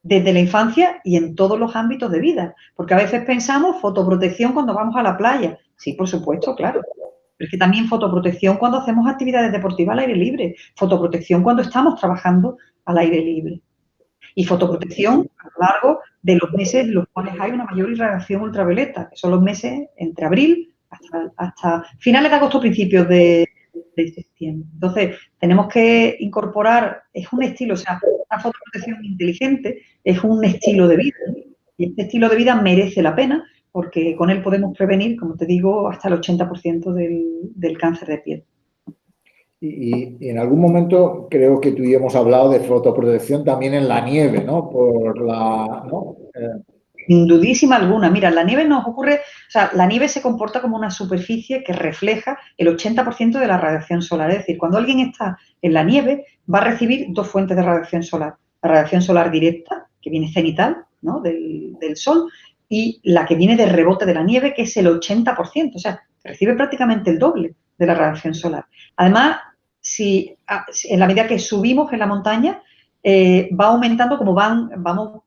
Desde la infancia y en todos los ámbitos de vida. Porque a veces pensamos fotoprotección cuando vamos a la playa. Sí, por supuesto, claro. Pero es que también fotoprotección cuando hacemos actividades deportivas al aire libre, fotoprotección cuando estamos trabajando al aire libre y fotoprotección a lo largo de los meses en los cuales hay una mayor irradiación ultravioleta, que son los meses entre abril hasta finales de agosto, principios de septiembre. Entonces, tenemos que incorporar, es un estilo, o sea, la fotoprotección inteligente es un estilo de vida, y este estilo de vida merece la pena porque con él podemos prevenir, como te digo, hasta el 80% del cáncer de piel. Y en algún momento creo que tú y yo hemos hablado de fotoprotección también en la nieve, ¿no? ¿no? Sin dudísima alguna. Mira, la nieve nos ocurre, o sea, la nieve se comporta como una superficie que refleja el 80% de la radiación solar. Es decir, cuando alguien está en la nieve, va a recibir dos fuentes de radiación solar. La radiación solar directa, que viene cenital, ¿no? del sol, y la que viene de rebote de la nieve, que es el 80%. O sea, recibe prácticamente el doble de la radiación solar. Además, si en la medida que subimos en la montaña, va aumentando como vamos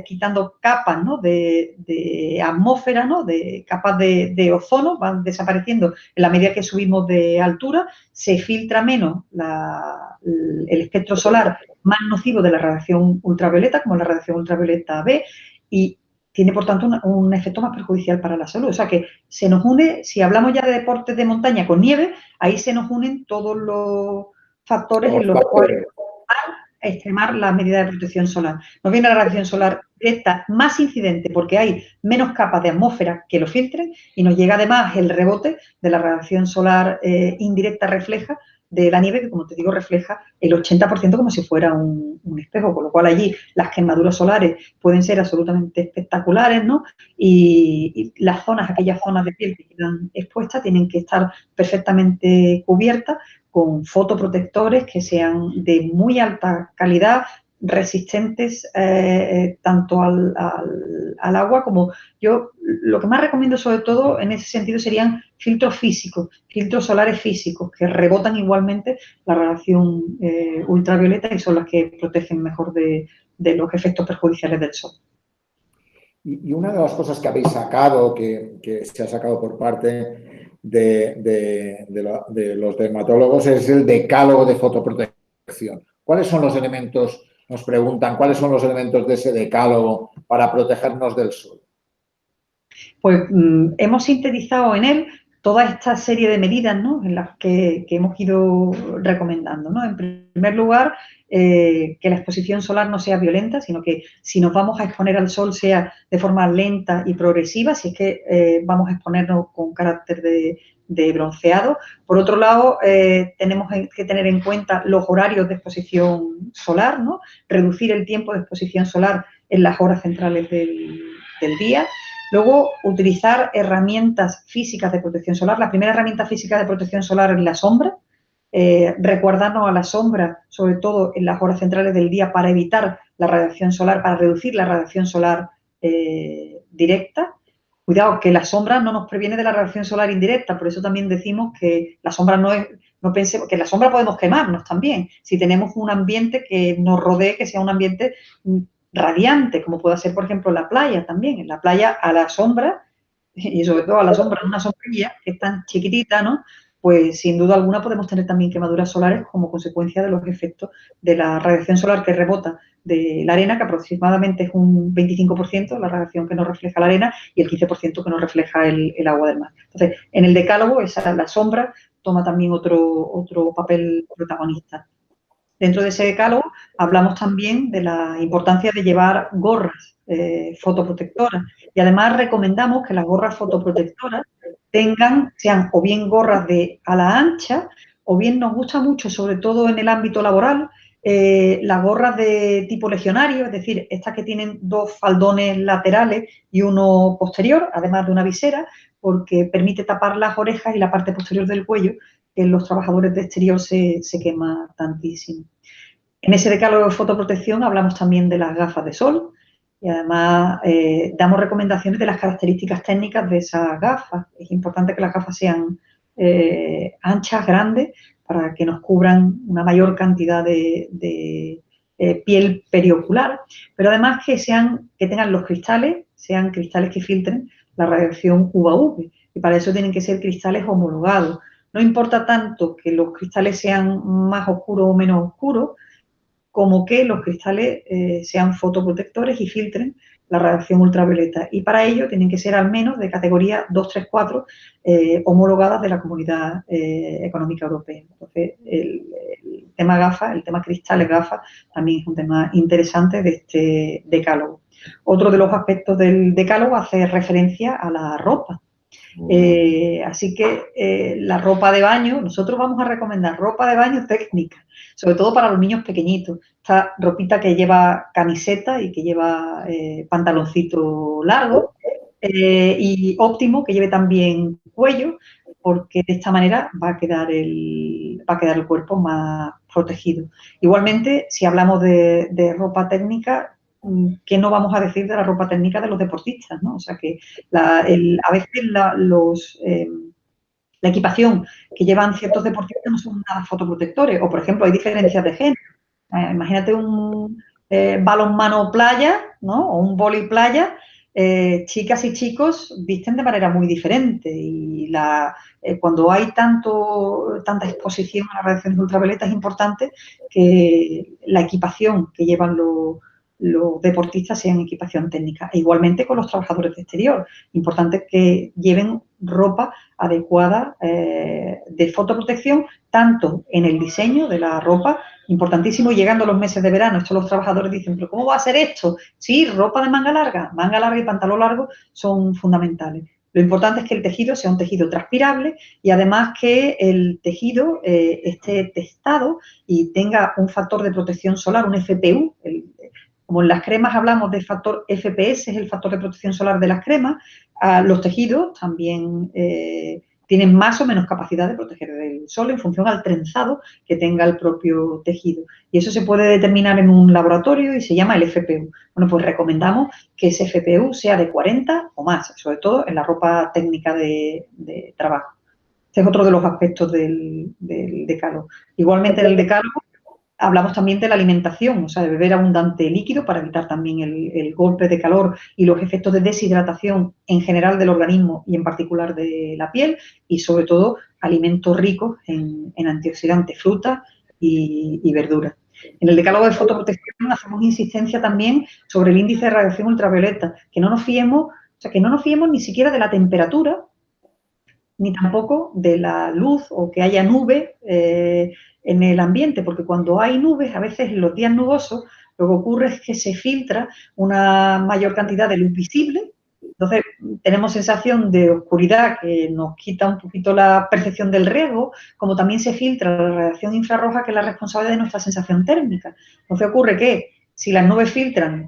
quitando capas, ¿no? de atmósfera, ¿no? de capas de ozono, van desapareciendo en la medida que subimos de altura, se filtra menos el espectro solar más nocivo de la radiación ultravioleta, como la radiación ultravioleta B, y tiene, por tanto, un efecto más perjudicial para la salud. O sea que se nos une, si hablamos ya de deportes de montaña con nieve, ahí se nos unen todos los factores en los cuales extremar las medidas de protección solar. Nos viene la radiación solar directa más incidente porque hay menos capas de atmósfera que lo filtren y nos llega además el rebote de la radiación solar indirecta refleja de la nieve, que como te digo refleja el 80% como si fuera un espejo, con lo cual allí las quemaduras solares pueden ser absolutamente espectaculares, ¿no? Y las zonas, aquellas zonas de piel que quedan expuestas tienen que estar perfectamente cubiertas con fotoprotectores que sean de muy alta calidad, resistentes tanto al agua como yo. Lo que más recomiendo sobre todo en ese sentido serían filtros físicos, filtros solares físicos que rebotan igualmente la radiación ultravioleta y son las que protegen mejor de los efectos perjudiciales del sol. Y una de las cosas que habéis sacado, que se ha sacado por parte de los dermatólogos, es el decálogo de fotoprotección. ¿Cuáles son los elementos, nos preguntan, cuáles son los elementos de ese decálogo para protegernos del sol? Pues hemos sintetizado en él toda esta serie de medidas, ¿no? En las que hemos ido recomendando, ¿no? En primer lugar, que la exposición solar no sea violenta, sino que si nos vamos a exponer al sol sea de forma lenta y progresiva, si es que vamos a exponernos con carácter de de bronceado. Por otro lado, tenemos que tener en cuenta los horarios de exposición solar, ¿no? Reducir el tiempo de exposición solar en las horas centrales del día. Luego, utilizar herramientas físicas de protección solar. La primera herramienta física de protección solar es la sombra. Recordarnos a la sombra, sobre todo en las horas centrales del día, para evitar la radiación solar, para reducir la radiación solar directa. Cuidado, que la sombra no nos previene de la radiación solar indirecta, por eso también decimos que la sombra no pensemos, que la sombra podemos quemarnos también, si tenemos un ambiente que nos rodee, que sea un ambiente radiante, como puede ser, por ejemplo, la playa también. En la playa, a la sombra, y sobre todo a la sombra de una sombrilla, que es tan chiquitita, ¿no? Pues sin duda alguna podemos tener también quemaduras solares como consecuencia de los efectos de la radiación solar que rebota de la arena, que aproximadamente es un 25% la radiación que nos refleja la arena y el 15% que nos refleja el agua del mar. Entonces, en el decálogo, la sombra toma también otro papel protagonista. Dentro de ese decálogo hablamos también de la importancia de llevar gorras fotoprotectoras y además recomendamos que las gorras fotoprotectoras sean o bien gorras de ala ancha o bien nos gusta mucho, sobre todo en el ámbito laboral, las gorras de tipo legionario, es decir, estas que tienen dos faldones laterales y uno posterior, además de una visera, porque permite tapar las orejas y la parte posterior del cuello, que en los trabajadores de exterior se quema tantísimo. En ese decálogo de fotoprotección hablamos también de las gafas de sol y además damos recomendaciones de las características técnicas de esas gafas. Es importante que las gafas sean anchas, grandes, para que nos cubran una mayor cantidad de piel periocular, pero además que tengan los cristales, sean cristales que filtren la radiación UV, y para eso tienen que ser cristales homologados. No importa tanto que los cristales sean más oscuros o menos oscuros, como que los cristales sean fotoprotectores y filtren la radiación ultravioleta. Y para ello tienen que ser al menos de categoría 2, 3, 4 homologadas de la Comunidad Económica Europea. Entonces, el tema gafas, el tema cristales gafas, también es un tema interesante de este decálogo. Otro de los aspectos del decálogo hace referencia a la ropa. Así que la ropa de baño, nosotros vamos a recomendar ropa de baño técnica, sobre todo para los niños pequeñitos. Esta ropita que lleva camiseta y que lleva pantaloncito largo y óptimo que lleve también cuello, porque de esta manera va a quedar el cuerpo más protegido. Igualmente, si hablamos de ropa técnica, ¿qué no vamos a decir de la ropa técnica de los deportistas, ¿no? O sea que a veces la equipación que llevan ciertos deportistas no son nada fotoprotectores, o por ejemplo hay diferencias de género. Imagínate un balonmano playa, ¿no? O un vóley playa, chicas y chicos visten de manera muy diferente y cuando hay tanta exposición a las radiaciones ultravioletas es importante que la equipación que llevan los deportistas sean equipación técnica. E igualmente con los trabajadores de exterior. Importante que lleven ropa adecuada de fotoprotección, tanto en el diseño de la ropa, importantísimo, llegando a los meses de verano. Esto los trabajadores dicen, ¿pero cómo va a ser esto? Sí, ropa de manga larga y pantalón largo son fundamentales. Lo importante es que el tejido sea un tejido transpirable y además que el tejido esté testado y tenga un factor de protección solar, un FPU. Como en las cremas hablamos del factor FPS, es el factor de protección solar de las cremas, los tejidos también tienen más o menos capacidad de proteger del sol en función al trenzado que tenga el propio tejido. Y eso se puede determinar en un laboratorio y se llama el FPU. Bueno, pues recomendamos que ese FPU sea de 40 o más, sobre todo en la ropa técnica de trabajo. Este es otro de los aspectos del decálogo. Igualmente en el decálogo hablamos también de la alimentación, o sea, de beber abundante líquido para evitar también el golpe de calor y los efectos de deshidratación en general del organismo y en particular de la piel, y sobre todo alimentos ricos en antioxidantes, frutas y verduras. En el decálogo de fotoprotección hacemos insistencia también sobre el índice de radiación ultravioleta, que no nos fiemos ni siquiera de la temperatura, ni tampoco de la luz o que haya nube en el ambiente, porque cuando hay nubes, a veces en los días nubosos, lo que ocurre es que se filtra una mayor cantidad de luz visible Entonces, tenemos sensación de oscuridad que nos quita un poquito la percepción del riesgo, como también se filtra la radiación infrarroja, que es la responsable de nuestra sensación térmica. Entonces, ocurre que si las nubes filtran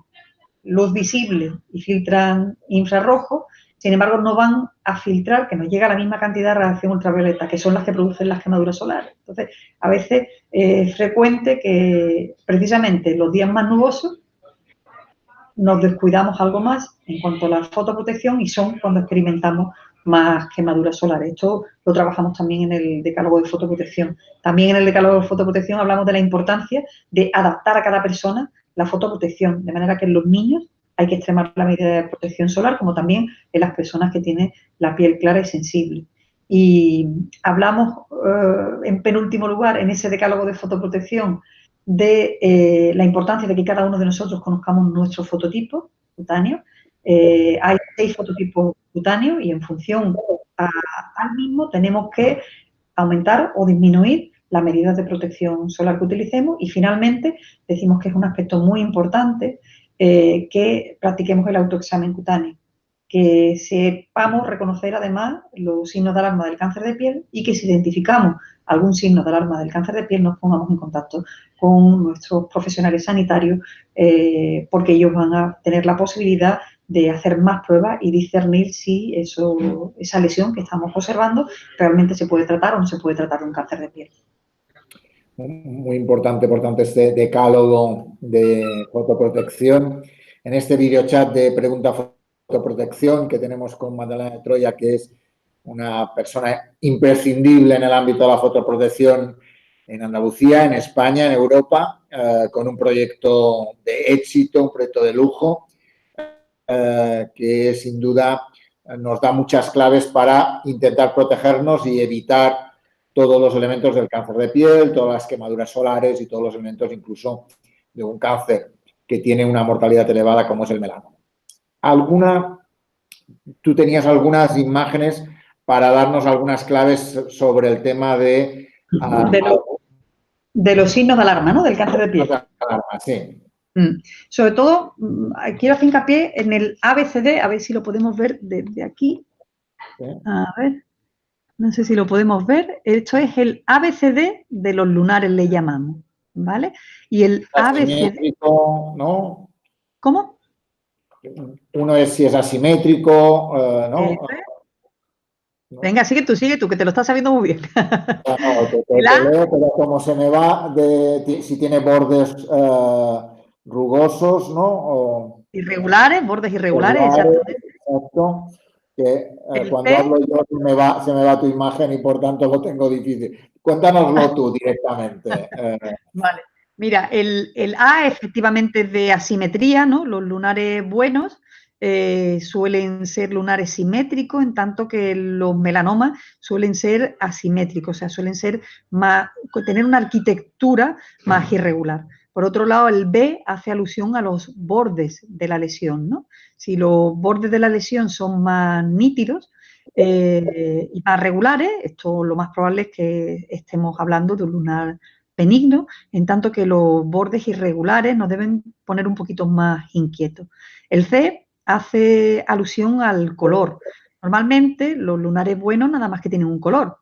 luz visible y filtran infrarrojo, sin embargo, no van a filtrar, que nos llega la misma cantidad de radiación ultravioleta, que son las que producen las quemaduras solares. Entonces, a veces es frecuente que precisamente los días más nubosos nos descuidamos algo más en cuanto a la fotoprotección y son cuando experimentamos más quemaduras solares. Esto lo trabajamos también en el decálogo de fotoprotección. También en el decálogo de fotoprotección hablamos de la importancia de adaptar a cada persona la fotoprotección, de manera que en los niños hay que extremar la medida de protección solar, como también en las personas que tienen la piel clara y sensible. Y hablamos, en penúltimo lugar, en ese decálogo de fotoprotección, de la importancia de que cada uno de nosotros conozcamos nuestro fototipo cutáneo. Hay 6 fototipos cutáneos y en función al mismo tenemos que aumentar o disminuir las medidas de protección solar que utilicemos y finalmente decimos que es un aspecto muy importante que practiquemos el autoexamen cutáneo, que sepamos reconocer además los signos de alarma del cáncer de piel y que si identificamos algún signo de alarma del cáncer de piel nos pongamos en contacto con nuestros profesionales sanitarios porque ellos van a tener la posibilidad de hacer más pruebas y discernir si esa lesión que estamos observando realmente se puede tratar o no se puede tratar de un cáncer de piel. Muy importante este decálogo de fotoprotección. En este videochat de pregunta fotoprotección que tenemos con Magdalena de Troya, que es una persona imprescindible en el ámbito de la fotoprotección en Andalucía, en España, en Europa, con un proyecto de éxito, un proyecto de lujo, que sin duda nos da muchas claves para intentar protegernos y evitar todos los elementos del cáncer de piel, todas las quemaduras solares y todos los elementos incluso de un cáncer que tiene una mortalidad elevada como es el melanoma. Tú tenías algunas imágenes para darnos algunas claves sobre el tema de los signos de alarma, ¿no? Del cáncer de piel. Sí. Sobre todo, quiero hacer hincapié en el ABCD, a ver si lo podemos ver desde aquí. A ver, no sé si lo podemos ver. Esto es el ABCD de los lunares, le llamamos, ¿vale? Y el ABCD... ¿no? ¿Cómo? Uno es si es asimétrico, ¿no? Venga, sigue tú, que te lo estás sabiendo muy bien. No, te leo, pero como se me va si tiene bordes rugosos, ¿no? Irregulares, bordes irregulares, exactamente. Exacto. Que cuando hablo yo se me va tu imagen y por tanto lo tengo difícil. Cuéntanoslo tú directamente. Vale. Mira, el A efectivamente es de asimetría, ¿no? Los lunares buenos suelen ser lunares simétricos, en tanto que los melanomas suelen ser asimétricos, o sea, suelen ser tener una arquitectura más irregular. Por otro lado, el B hace alusión a los bordes de la lesión, ¿no? Si los bordes de la lesión son más nítidos y más regulares, esto lo más probable es que estemos hablando de un lunar benigno, en tanto que los bordes irregulares nos deben poner un poquito más inquietos. El C hace alusión al color. Normalmente los lunares buenos nada más que tienen un color.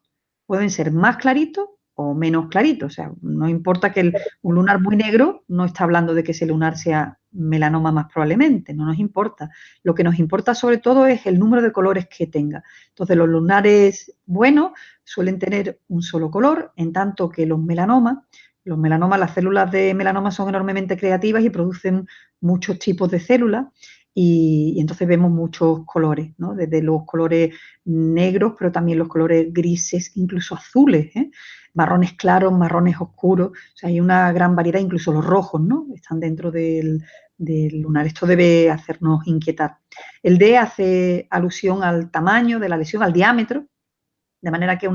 Pueden ser más claritos o menos claritos. O sea, no importa que un lunar muy negro no está hablando de que ese lunar sea melanoma más probablemente, no nos importa. Lo que nos importa sobre todo es el número de colores que tenga. Entonces los lunares buenos suelen tener un solo color, en tanto que los melanomas, las células de melanoma son enormemente creativas y producen muchos tipos de células y entonces vemos muchos colores, ¿no? Desde los colores negros, pero también los colores grises, incluso azules, marrones claros, marrones oscuros, o sea, hay una gran variedad, incluso los rojos, ¿no? Están dentro del lunar. Esto debe hacernos inquietar. El D hace alusión al tamaño de la lesión, al diámetro, de manera que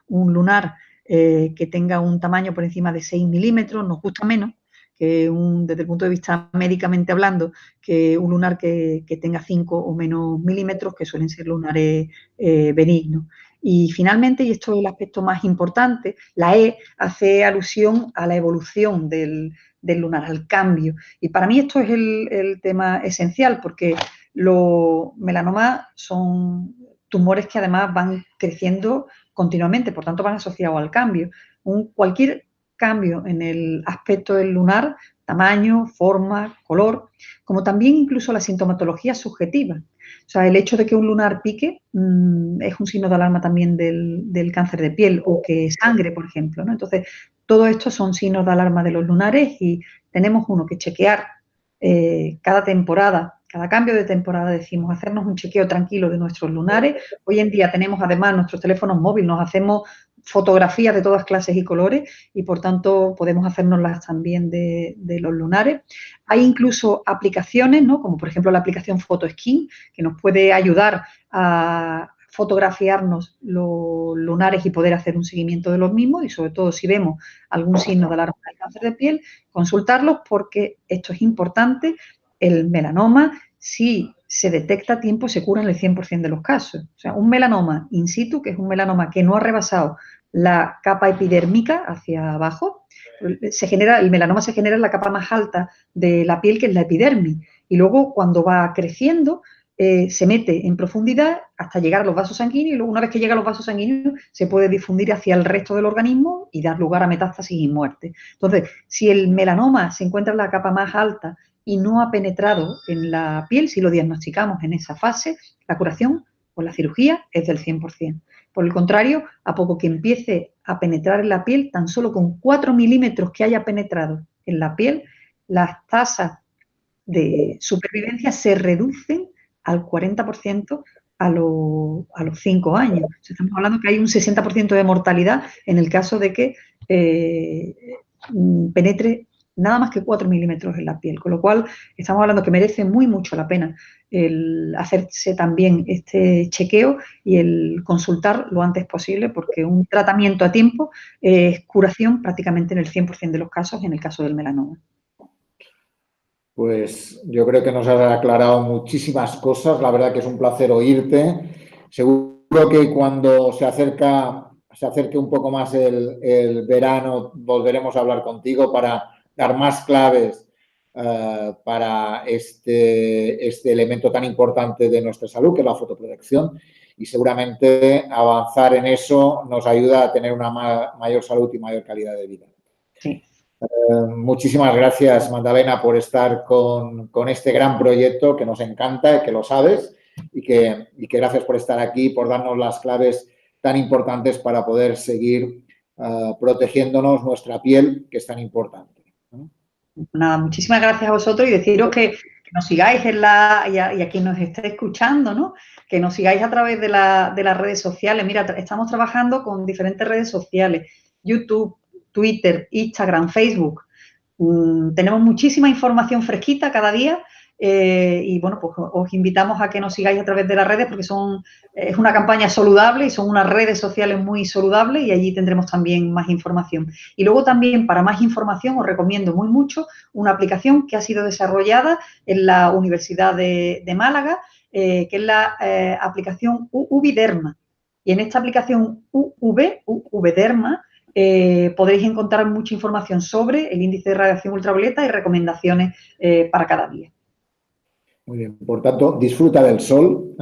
un lunar que tenga un tamaño por encima de 6 milímetros nos gusta menos que desde el punto de vista médicamente hablando, que un lunar que tenga 5 o menos milímetros, que suelen ser lunares benignos. Y finalmente, y esto es el aspecto más importante, la E hace alusión a la evolución del lunar, al cambio. Y para mí esto es el tema esencial, porque Los melanomas son tumores que además van creciendo continuamente, por tanto van asociados al cambio. Cualquier cambio en el aspecto del lunar, tamaño, forma, color, como también incluso la sintomatología subjetiva. O sea, el hecho de que un lunar pique es un signo de alarma también del cáncer de piel, o que sangre, por ejemplo, ¿no? Entonces, todo esto son signos de alarma de los lunares y tenemos uno que chequear cada temporada. Cada cambio de temporada decimos hacernos un chequeo tranquilo de nuestros lunares. Hoy en día tenemos además nuestros teléfonos móviles, nos hacemos fotografías de todas clases y colores y por tanto podemos hacernoslas también de los lunares. Hay incluso aplicaciones, ¿no? Como por ejemplo la aplicación PhotoSkin, que nos puede ayudar a fotografiarnos los lunares y poder hacer un seguimiento de los mismos y sobre todo si vemos algún signo de alarma del cáncer de piel, consultarlos porque esto es importante. El melanoma, si se detecta a tiempo, se cura en el 100% de los casos. O sea, un melanoma in situ, que es un melanoma que no ha rebasado la capa epidérmica hacia abajo, el melanoma se genera en la capa más alta de la piel, que es la epidermis, y luego cuando va creciendo se mete en profundidad hasta llegar a los vasos sanguíneos y luego una vez que llega a los vasos sanguíneos se puede difundir hacia el resto del organismo y dar lugar a metástasis y muerte. Entonces, si el melanoma se encuentra en la capa más alta y no ha penetrado en la piel, si lo diagnosticamos en esa fase, la curación o la cirugía es del 100%. Por el contrario, a poco que empiece a penetrar en la piel, tan solo con 4 milímetros que haya penetrado en la piel, las tasas de supervivencia se reducen al 40% a los 5 años. O sea, estamos hablando que hay un 60% de mortalidad en el caso de que penetre nada más que 4 milímetros en la piel, con lo cual estamos hablando que merece mucho la pena el hacerse también este chequeo y el consultar lo antes posible, porque un tratamiento a tiempo es curación prácticamente en el 100% de los casos, en el caso del melanoma. Pues yo creo que nos has aclarado muchísimas cosas, la verdad que es un placer oírte. Seguro que cuando se acerque un poco más el verano, volveremos a hablar contigo para dar más claves para este elemento tan importante de nuestra salud, que es la fotoprotección, y seguramente avanzar en eso nos ayuda a tener una mayor salud y mayor calidad de vida. Sí. Muchísimas gracias, Magdalena, por estar con este gran proyecto que nos encanta, que lo sabes, y que gracias por estar aquí, por darnos las claves tan importantes para poder seguir protegiéndonos nuestra piel, que es tan importante. Nada, muchísimas gracias a vosotros y deciros que nos sigáis y a quien nos esté escuchando, ¿no? Que nos sigáis a través de las redes sociales. Mira, estamos trabajando con diferentes redes sociales, YouTube, Twitter, Instagram, Facebook. Tenemos muchísima información fresquita cada día y, bueno, pues os invitamos a que nos sigáis a través de las redes porque es una campaña saludable y son unas redes sociales muy saludables y allí tendremos también más información. Y luego también, para más información, os recomiendo mucho una aplicación que ha sido desarrollada en la Universidad de Málaga, que es la aplicación UV-Derma. Y en esta aplicación UV-Derma, podréis encontrar mucha información sobre el índice de radiación ultravioleta y recomendaciones para cada día. Muy bien, por tanto, disfruta del sol.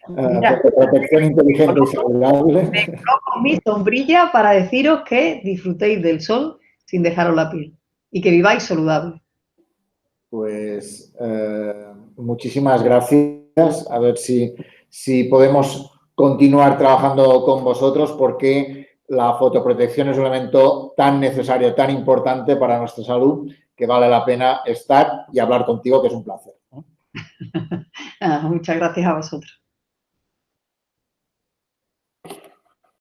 Protección inteligente y saludable. Me coloco mi sombrilla para deciros que disfrutéis del sol sin dejaros la piel y que viváis saludable. Pues muchísimas gracias. A ver si podemos continuar trabajando con vosotros porque la fotoprotección es un elemento tan necesario, tan importante para nuestra salud que vale la pena estar y hablar contigo, que es un placer. Muchas gracias a vosotros.